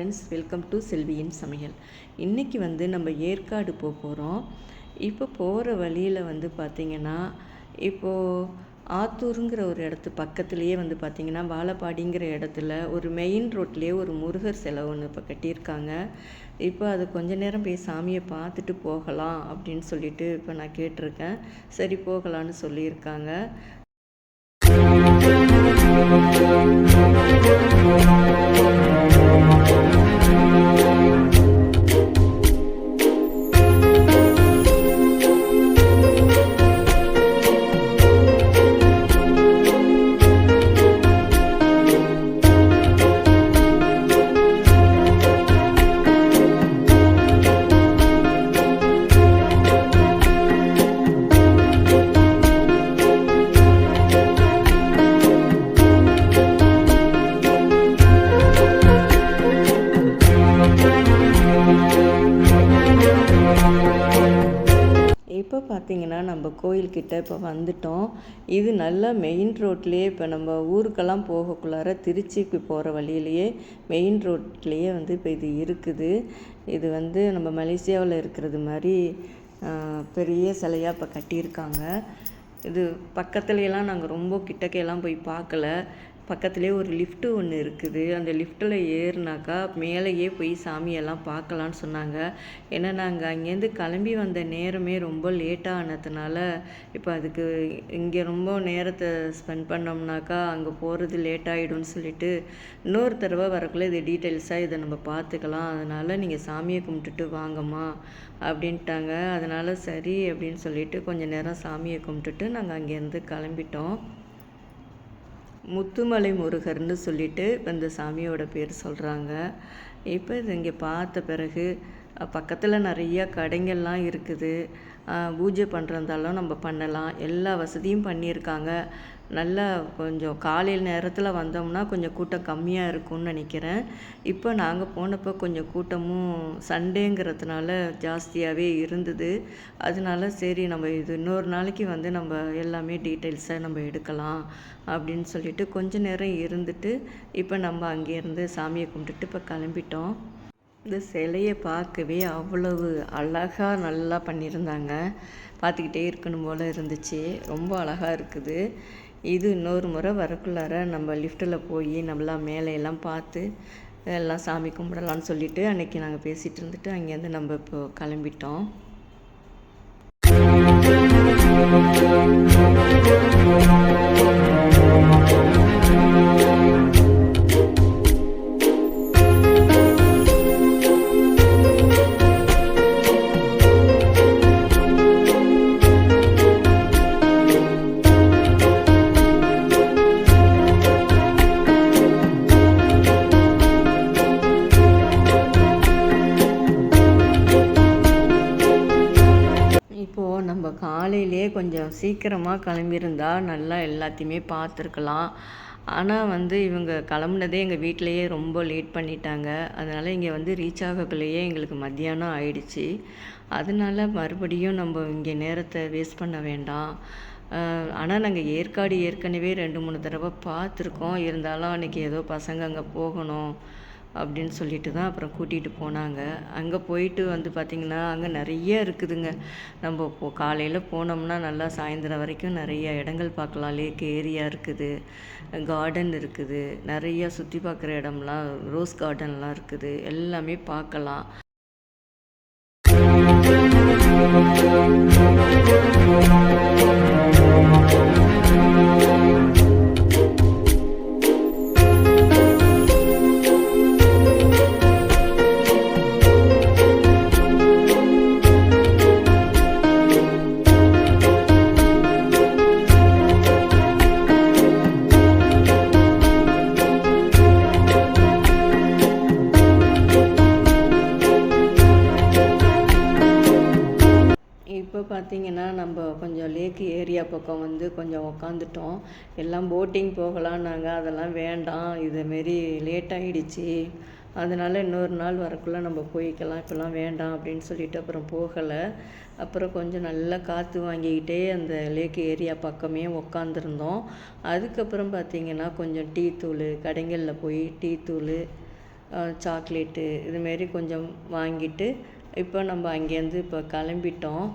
Friends, welcome to செல்வியின் சமையல். இன்றைக்கி நம்ம ஏற்காடு போகிறோம். இப்போ போகிற வழியில் பார்த்திங்கன்னா, இப்போது ஆத்தூருங்கிற ஒரு இடத்து பக்கத்துலேயே பார்த்திங்கன்னா, வாழப்பாடிங்கிற இடத்துல ஒரு மெயின் ரோட்லேயே ஒரு முருகர் சிலை ஒன்று இப்போ கட்டியிருக்காங்க. இப்போ அது கொஞ்ச நேரம் போய் சாமியை பார்த்துட்டு போகலாம் அப்படின்னு சொல்லிட்டு இப்போ நான் கேட்டிருக்கேன். சரி போகலான்னு சொல்லியிருக்காங்க. இப்போ பார்த்திங்கன்னா நம்ம கோயில்கிட்ட இப்போ வந்துட்டோம். இது நல்லா மெயின் ரோட்லேயே இப்போ நம்ம ஊருக்கெல்லாம் போகக்குள்ளார திருச்சிக்கு போகிற வழியிலேயே மெயின் ரோட்லேயே இப்போ இது இருக்குது. இது நம்ம மலேசியாவில் இருக்கிறது மாதிரி பெரிய சிலையாக இப்போ கட்டியிருக்காங்க. இது பக்கத்துலையெல்லாம் நாங்கள் ரொம்ப கிட்டக்கையெல்லாம் போய் பார்க்கல. பக்கத்துலேயே ஒரு லிஃப்ட்டு ஒன்று இருக்குது. அந்த லிஃப்ட்டில் ஏறினாக்கா மேலேயே போய் சாமியெல்லாம் பார்க்கலான்னு சொன்னாங்க. ஏன்னா நாங்கள் அங்கேருந்து கிளம்பி வந்த நேரமே ரொம்ப லேட்டாக ஆனதுனால இப்போ அதுக்கு இங்கே ரொம்ப நேரத்தை ஸ்பெண்ட் பண்ணோம்னாக்கா அங்கே போகிறது லேட் ஆகிடும்னு சொல்லிட்டு இன்னொரு தடவை வரக்குள்ளே இது டீட்டெயில்ஸாக இதை நம்ம பார்த்துக்கலாம், அதனால் நீங்கள் சாமியை கும்பிட்டுட்டு வாங்கம்மா அப்படின்ட்டாங்க. அதனால் சரி அப்படின்னு சொல்லிட்டு கொஞ்சம் நேரம் சாமியை கும்பிட்டுட்டு நாங்கள் அங்கேருந்து கிளம்பிட்டோம். முத்துமலை முருகர்னு சொல்லிட்டு இந்த சாமியோட பேர் சொல்கிறாங்க. இப்போ இது இங்கே பார்த்த பிறகு பக்கத்தில் நிறையா கடைங்கள்லாம் இருக்குது. பூஜை பண்ணுறதாலும் நம்ம பண்ணலாம், எல்லா வசதியும் பண்ணியிருக்காங்க. நல்லா கொஞ்சம் காலையில் நேரத்தில் வந்தோம்னா கொஞ்சம் கூட்டம் கம்மியாக இருக்கும்னு நினைக்கிறேன். இப்போ நாங்கள் போனப்போ கொஞ்சம் கூட்டமும் சண்டேங்கிறதுனால ஜாஸ்தியாகவே இருந்தது. அதனால சரி நம்ம இது இன்னொரு நாளைக்கு நம்ம எல்லாமே டீட்டெயில்ஸாக நம்ம எடுக்கலாம் அப்படின்னு சொல்லிட்டு கொஞ்ச நேரம் இருந்துட்டு இப்போ நம்ம அங்கேருந்து சாமியை கும்பிட்டுட்டு இப்போ கிளம்பிட்டோம். இந்த சிலையை பார்க்கவே அவ்வளவு அழகாக நல்லா பண்ணியிருந்தாங்க. பார்த்துக்கிட்டே இருக்கணும் போல் இருந்துச்சு. ரொம்ப அழகாக இருக்குது. இது இன்னொரு முறை வரக்குள்ளார நம்ம லிஃப்ட்டில் போய் நம்மளா மேலையெல்லாம் பார்த்து எல்லாம் சாமி கும்பிடலான்னு சொல்லிவிட்டு அன்றைக்கி நாங்கள் பேசிகிட்டு இருந்துட்டு அங்கேருந்து நம்ம இப்போ கிளம்பிட்டோம். நம்ம காலையிலே கொஞ்சம் சீக்கிரமாக கிளம்பியிருந்தால் நல்லா எல்லாத்தையுமே பார்த்துருக்கலாம். ஆனால் இவங்க கிளம்புனதே எங்கள் வீட்டிலையே ரொம்ப லேட் பண்ணிட்டாங்க. அதனால் இங்கே ரீச் ஆகக்குள்ளேயே எங்களுக்கு மத்தியானம் ஆயிடுச்சு. அதனால மறுபடியும் நம்ம இங்கே நேரத்தை வேஸ்ட் பண்ண வேண்டாம். ஆனால் நாங்கள் ஏற்காடு ஏற்கனவே 2-3 தடவை பார்த்துருக்கோம். இருந்தாலும் அன்றைக்கி ஏதோ பசங்க அங்கே போகணும் அப்படின்னு சொல்லிட்டு தான் அப்புறம் கூட்டிகிட்டு போனாங்க. அங்கே போயிட்டு பார்த்திங்கன்னா அங்கே நிறைய இருக்குதுங்க. நம்ம காலையில் போனோம்னா நல்லா சாயந்தரம் வரைக்கும் நிறைய இடங்கள் பார்க்கலாம். லேக் ஏரியா இருக்குது, கார்டன் இருக்குது, நிறையா சுற்றி பார்க்குற இடம்லாம், ரோஸ் கார்டன்லாம் இருக்குது, எல்லாமே பார்க்கலாம். இப்போ பார்த்திங்கன்னா நம்ம கொஞ்சம் லேக் ஏரியா பக்கம் கொஞ்சம் உக்காந்துட்டோம். எல்லாம் போட்டிங் போகலான்னாங்க. அதெல்லாம் வேண்டாம், இதுமாரி லேட் ஆகிடுச்சி, அதனால் இன்னொரு நாள் வரக்குள்ளே நம்ம போய்க்கலாம், இப்போல்லாம் வேண்டாம் அப்படின்னு சொல்லிட்டு அப்புறம் போகலை. அப்புறம் கொஞ்சம் நல்லா காற்று வாங்கிக்கிட்டே அந்த லேக் ஏரியா பக்கமே உக்காந்துருந்தோம். அதுக்கப்புறம் பார்த்திங்கன்னா கொஞ்சம் டீ தூள் கடைகளில் போய் டீ தூள் சாக்லேட்டு இதுமாரி கொஞ்சம் வாங்கிட்டு இப்போ நம்ம அங்கேருந்து இப்போ கிளம்பிட்டோம்.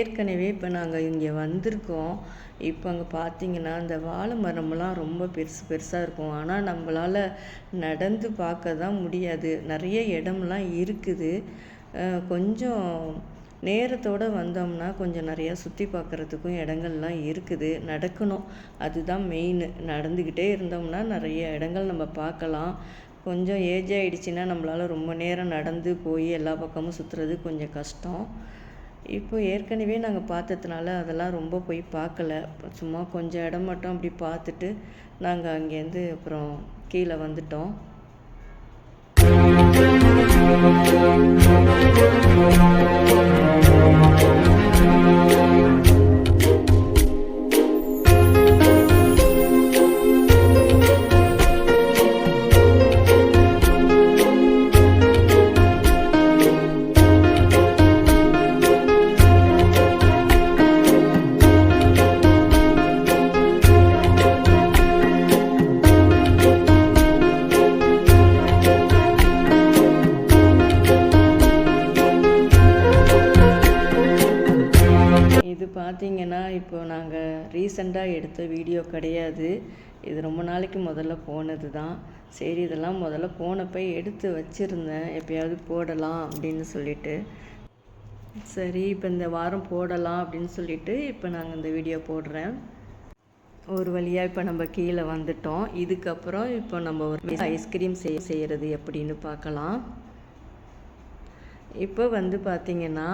ஏற்கனவே இப்போ நாங்கள் இங்கே வந்திருக்கோம். இப்போ அங்கே பார்த்தீங்கன்னா அந்த வாழை மரம்லாம் ரொம்ப பெருசு பெருசாக இருக்கும். ஆனால் நம்மளால் நடந்து பார்க்க தான் முடியாது. நிறைய இடம்லாம் இருக்குது. கொஞ்சம் நேரத்தோடு வந்தோம்னா கொஞ்சம் நிறையா சுற்றி பார்க்குறதுக்கும் இடங்கள்லாம் இருக்குது. நடக்கணும், அதுதான் மெயின். நடந்துக்கிட்டே இருந்தோம்னா நிறைய இடங்கள் நம்ம பார்க்கலாம். கொஞ்சம் ஏஜ் ஆகிடுச்சின்னா நம்மளால் ரொம்ப நேரம் நடந்து போய் எல்லா பக்கமும் சுற்றுறது கொஞ்சம் கஷ்டம். இப்போ ஏற்கனவே நாங்கள் பார்த்ததுனால அதெல்லாம் ரொம்ப போய் பார்க்கல. சும்மா கொஞ்சம் இடம் மட்டும் அப்படி பார்த்துட்டு நாங்கள் அங்கேருந்து அப்புறம் கீழே வந்துட்டோம். பார்த்தீங்கன்னா இப்போ நாங்கள் ரீசெண்டாக எடுத்த வீடியோ கிடையாது. இது ரொம்ப நாளைக்கு முதல்ல போனது தான். சரி, இதெல்லாம் முதல்ல போனப்போ எடுத்து வச்சுருந்தேன், எப்போயாவது போடலாம் அப்படின்னு சொல்லிட்டு. சரி, இப்போ இந்த வாரம் போடலாம் அப்படின்னு சொல்லிட்டு இப்போ நாங்கள் இந்த வீடியோ போடுறேன். ஒரு வழியாக இப்போ நம்ம கீழே வந்துட்டோம். இதுக்கப்புறம் இப்போ நம்ம ஒரு ஐஸ்கிரீம் செய்கிறது எப்படின்னு பார்க்கலாம். இப்போ வந்து பார்த்திங்கன்னா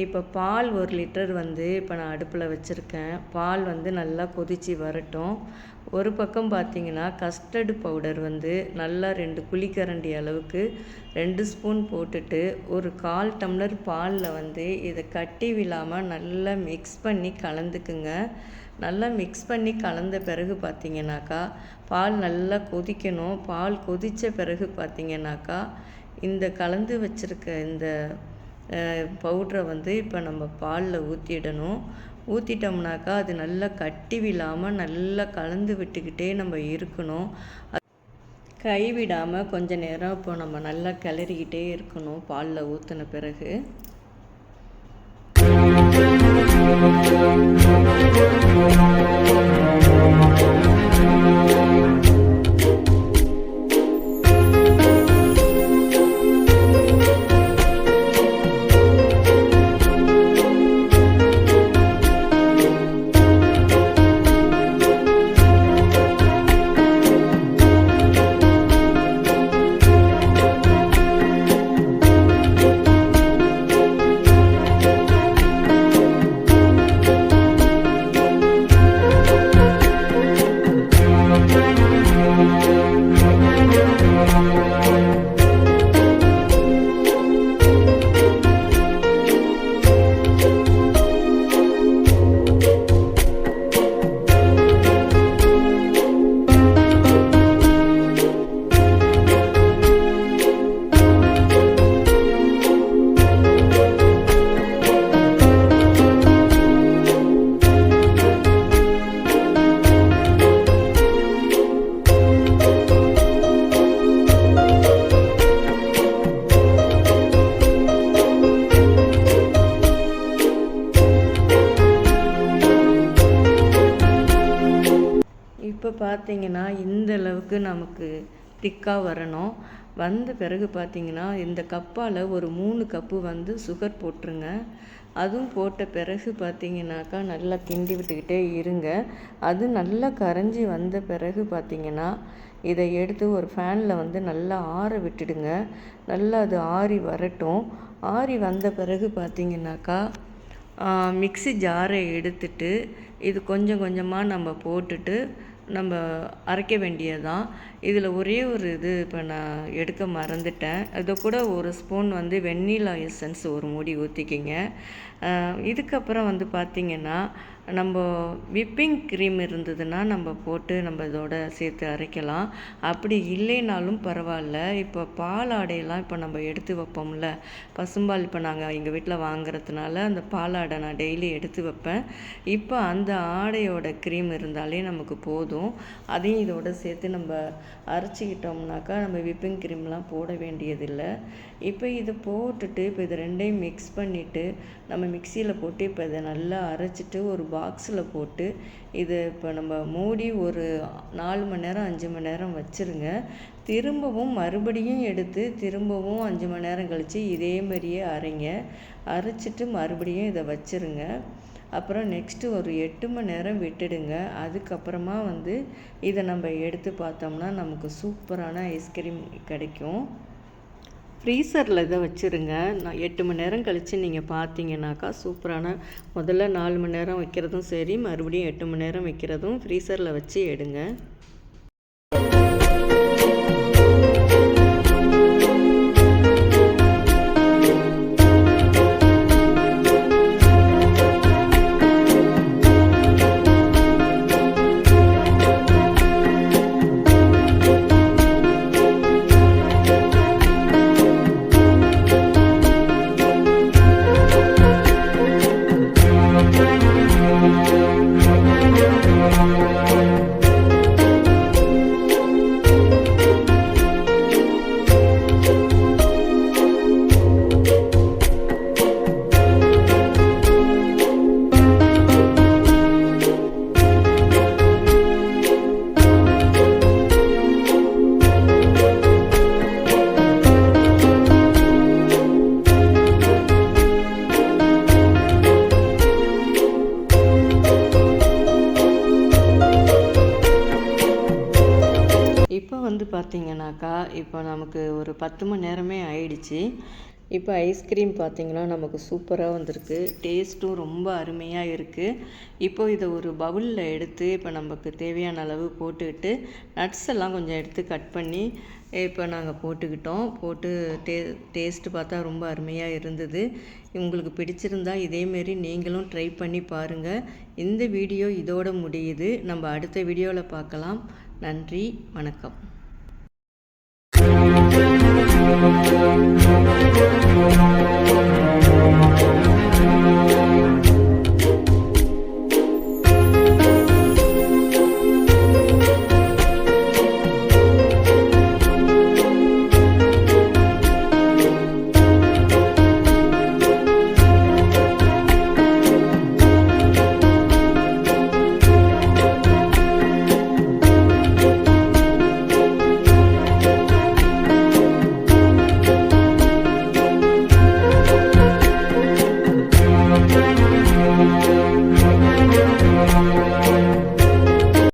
இப்போ பால் 1 லிட்டர் வந்து இப்போ நான் அடுப்பில் வச்சுருக்கேன். பால் வந்து நல்லா கொதித்து வரட்டும். ஒரு பக்கம் பார்த்திங்கன்னா கஸ்டர்டு பவுடர் வந்து நல்லா 2 குழிக்கரண்டி அளவுக்கு 2 ஸ்பூன் போட்டுட்டு ஒரு 1/4 டம்ளர் பாலில் வந்து இதை கட்டி விழாமல் நல்லா மிக்ஸ் பண்ணி கலந்துக்குங்க. நல்லா மிக்ஸ் பண்ணி கலந்த பிறகு பார்த்திங்கனாக்கா பால் நல்லா கொதிக்கணும். பால் கொதித்த பிறகு பார்த்திங்கனாக்கா இந்த கலந்து வச்சுருக்க இந்த பவுட்ரை வந்து இப்போ நம்ம பாலில் ஊற்றிடணும். ஊற்றிட்டோம்னாக்கா அது நல்லா கட்டி விழாமல் நல்லா கலந்து விட்டுக்கிட்டே நம்ம இருக்கணும். கைவிடாமல் கொஞ்ச நேரம் இப்போ நம்ம நல்லா கிளறிக்கிட்டே இருக்கணும் பாலில் ஊற்றின பிறகு. பார்த்தீங்கன்னா இந்த அளவுக்கு நமக்கு திக்காக வரணும். வந்த பிறகு பார்த்தீங்கன்னா இந்த கப்பால் ஒரு 3 கப்பு வந்து சுகர் போட்டுருங்க. அதுவும் போட்ட பிறகு பார்த்தீங்கன்னாக்கா நல்லா கிண்டி விட்டுக்கிட்டே இருங்க. அது நல்லா கரைஞ்சி வந்த பிறகு பார்த்தீங்கன்னா இதை எடுத்து ஒரு ஃபேனில் வந்து நல்லா ஆற விட்டுடுங்க. நல்லா அது ஆறி வரட்டும். ஆறி வந்த பிறகு பார்த்தீங்கன்னாக்கா மிக்ஸி ஜாரை எடுத்துட்டு இது கொஞ்சம் கொஞ்சமாக நம்ம போட்டுட்டு நம்ம அரைக்க வேண்டியதுதான். இதில் ஒரே ஒரு இது இப்போ நான் எடுக்க மறந்துட்டேன். இதை கூட ஒரு ஸ்பூன் வந்து வெண்ணிலா எசன்ஸ் ஒரு மூடி ஊற்றிக்கிங்க. இதுக்கப்புறம் வந்து பார்த்திங்கன்னா நம்ம விப்பிங் க்ரீம் இருந்ததுன்னா நம்ம போட்டு நம்ம இதோட சேர்த்து அரைக்கலாம். அப்படி இல்லைனாலும் பரவாயில்ல. இப்போ பால் ஆடையெல்லாம் இப்போ நம்ம எடுத்து வைப்போம்ல, பசும்பால் இப்போ நாங்கள் எங்கள் வீட்டில் வாங்குறதுனால அந்த பால் ஆடை நான் டெய்லி எடுத்து வைப்பேன். இப்போ அந்த ஆடையோட க்ரீம் இருந்தாலே நமக்கு போதும். அதையும் இதோட சேர்த்து நம்ம அரைச்சிக்கிட்டோம்னாக்கா நம்ம விப்பிங் க்ரீம்லாம் போட வேண்டியதில்லை. இப்போ இதை போட்டுட்டு இப்போ இது ரெண்டையும் மிக்ஸ் பண்ணிவிட்டு நம்ம மிக்சியில் போட்டு இப்போ இதை நல்லா அரைச்சிட்டு ஒரு பாக்ஸில் போட்டு இது இப்போ நம்ம மூடி ஒரு 4 மணி நேரம் 5 மணி நேரம் வச்சுருங்க. திரும்பவும் மறுபடியும் எடுத்து திரும்பவும் 5 மணி நேரம் கழித்து இதே மாதிரியே அரைங்க. அரைச்சிட்டு மறுபடியும் இதை வச்சுருங்க. அப்புறம் நெக்ஸ்ட்டு ஒரு 8 மணி நேரம் விட்டுடுங்க. அதுக்கப்புறமா வந்து இதை நம்ம எடுத்து பார்த்தோம்னா நமக்கு சூப்பரான ஐஸ்கிரீம் கிடைக்கும். ஃப்ரீசரில் இதை வச்சுருங்க. நான் 8 மணி நேரம் கழித்து நீங்கள் பார்த்தீங்கன்னாக்கா சூப்பரான முதல்ல 4 மணி நேரம் வைக்கிறதும் சரி, மறுபடியும் 8 மணி நேரம் வைக்கிறதும் ஃப்ரீசரில் வச்சு எடுங்க. இப்போ வந்து பார்த்திங்கனாக்கா இப்போ நமக்கு ஒரு 10 மணி நேரமே ஆயிடுச்சு. இப்போ ஐஸ்கிரீம் பார்த்திங்கன்னா நமக்கு சூப்பராக வந்திருக்கு. டேஸ்ட்டும் ரொம்ப அருமையாக இருக்குது. இப்போ இதை ஒரு பவுலில் எடுத்து இப்போ நமக்கு தேவையான அளவு போட்டுக்கிட்டு நட்ஸ் எல்லாம் கொஞ்சம் எடுத்து கட் பண்ணி இப்போ நாங்கள் போட்டுக்கிட்டோம். போட்டு டேஸ்ட்டு பார்த்தா ரொம்ப அருமையாக இருந்தது. உங்களுக்கு பிடிச்சிருந்தா இதேமாரி நீங்களும் ட்ரை பண்ணி பாருங்கள். இந்த வீடியோ இதோட முடியுது. நம்ம அடுத்த வீடியோவில் பார்க்கலாம். நன்றி, வணக்கம். Thank you.